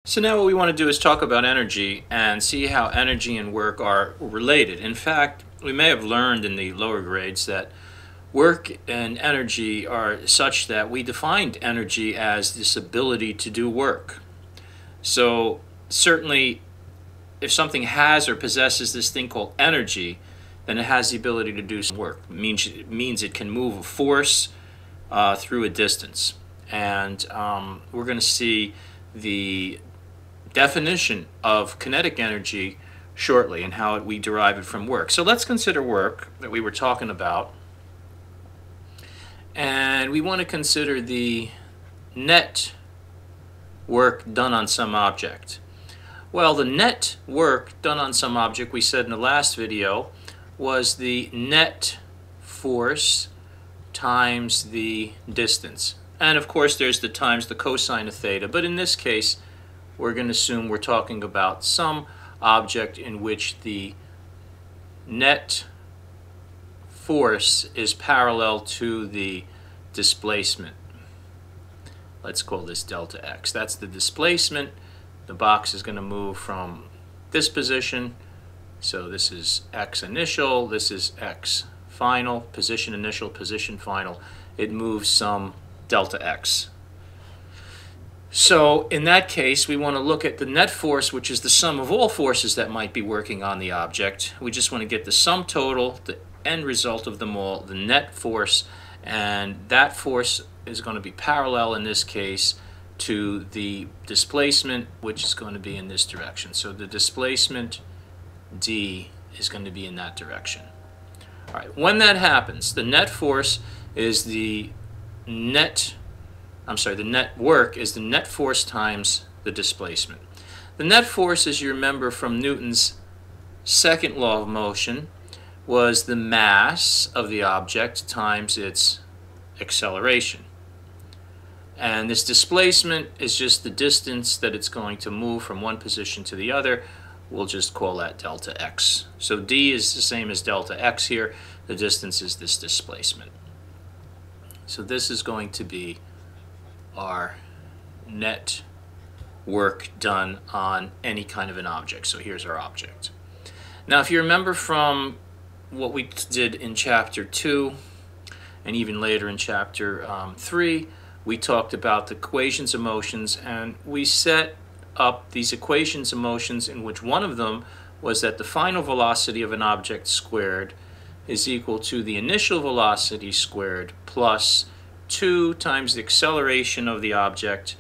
So now what we want to do is talk about energy and see how energy and work are related. In fact, we may have learned in the lower grades that work and energy are such that we defined energy as this ability to do work. So certainly if something has or possesses this thing called energy, then it has the ability to do some work. It means it can move a force through a distance. And we're going to see the definition of kinetic energy shortly and how we derive it from work. So let's consider work that we were talking about. And we want to consider the net work done on some object. Well, the net work done on some object, we said in the last video, was the net force times the distance. And of course there's the times the cosine of theta, but in this case we're going to assume we're talking about some object in which the net force is parallel to the displacement. Let's call this delta x. That's the displacement. The box is going to move from this position. So this is x initial, this is x final, position initial, position final. It moves some delta x. So in that case, we want to look at the net force, which is the sum of all forces that might be working on the object. We just want to get the sum total, the end result of them all, the net force, and that force is going to be parallel in this case to the displacement, which is going to be in this direction. So the displacement d is going to be in that direction. All right, when that happens, the net force is the net work is the net force times the displacement. The net force, as you remember from Newton's second law of motion, was the mass of the object times its acceleration. And this displacement is just the distance that it's going to move from one position to the other. We'll just call that delta x. So d is the same as delta x here. The distance is this displacement. So this is going to be our net work done on any kind of an object. So here's our object. Now if you remember from what we did in chapter 2 and even later in chapter 3, we talked about the equations of motions, and we set up these equations of motions in which one of them was that the final velocity of an object squared is equal to the initial velocity squared plus 2 times the acceleration of the object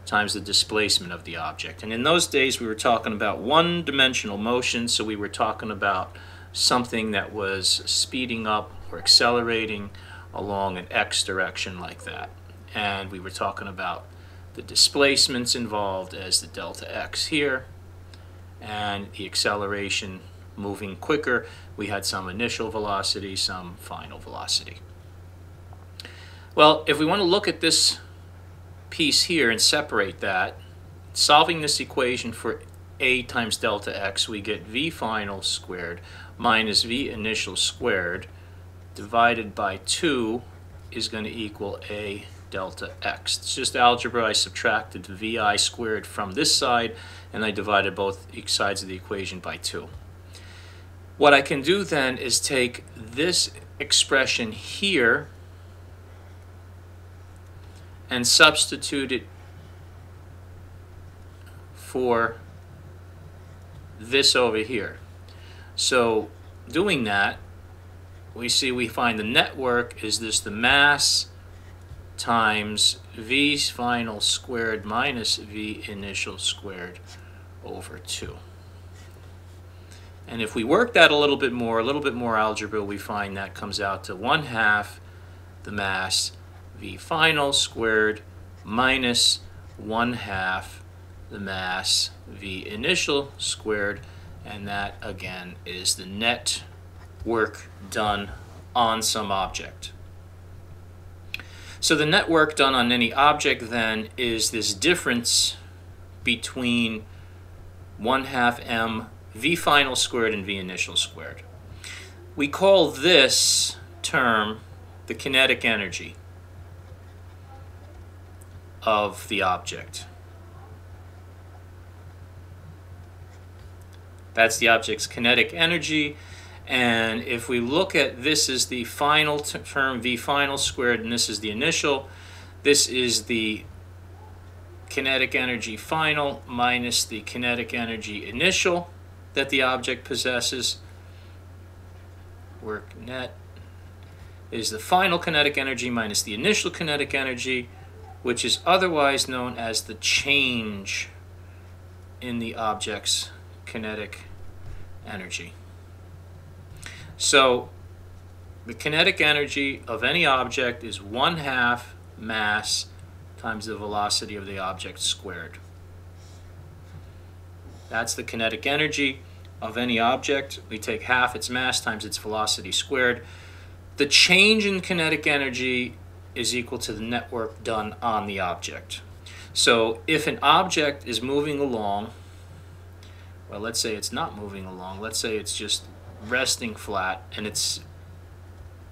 times the displacement of the object. And in those days we were talking about one-dimensional motion, so we were talking about something that was speeding up or accelerating along an x direction like that. And we were talking about the displacements involved as the delta x here, and the acceleration moving quicker. We had some initial velocity, some final velocity. Well, if we want to look at this piece here and separate that, solving this equation for a times delta x, we get v final squared minus v initial squared divided by 2 is going to equal a delta x. It's just algebra. I subtracted vi squared from this side and I divided both sides of the equation by 2. What I can do then is take this expression here and substitute it for this over here. So doing that, we find the net work is the mass times v final squared minus v initial squared over 2. And if we work that a little bit more algebra, we find that comes out to 1/2 the mass v final squared minus 1/2 the mass v initial squared, and that again is the net work done on some object. So the net work done on any object then is this difference between 1/2 m v final squared and v initial squared. We call this term the kinetic energy of the object. That's the object's kinetic energy. And if we look at this as the final term, V final squared, and this is the initial, this is the kinetic energy final minus the kinetic energy initial that the object possesses. Work net is the final kinetic energy minus the initial kinetic energy, which is otherwise known as the change in the object's kinetic energy. So the kinetic energy of any object is 1/2 mass times the velocity of the object squared. That's the kinetic energy of any object. We take half its mass times its velocity squared. The change in kinetic energy is equal to the net work done on the object. So if an object is moving along, well, let's say it's not moving along. Let's say it's just resting flat and it's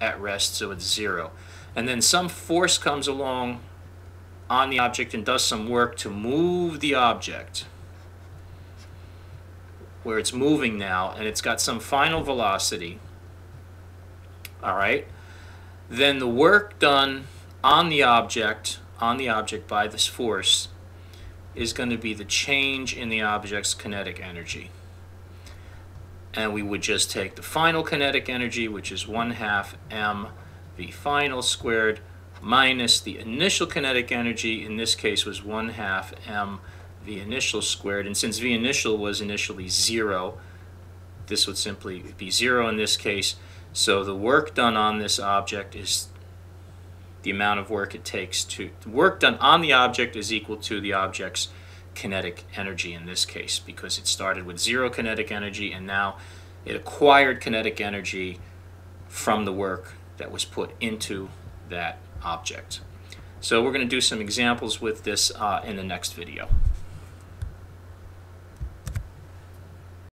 at rest, so it's 0. And then some force comes along on the object and does some work to move the object where it's moving now, and it's got some final velocity. All right, then the work done on the object by this force is going to be the change in the object's kinetic energy. And we would just take the final kinetic energy, which is 1/2 mv final squared, minus the initial kinetic energy, in this case was 1/2 mv initial squared. And since v initial was initially 0, this would simply be 0 in this case. So the work done on this object is the amount of work it takes to, the work done on the object is equal to the object's kinetic energy in this case, because it started with 0 kinetic energy and now it acquired kinetic energy from the work that was put into that object. So we're going to do some examples with this in the next video.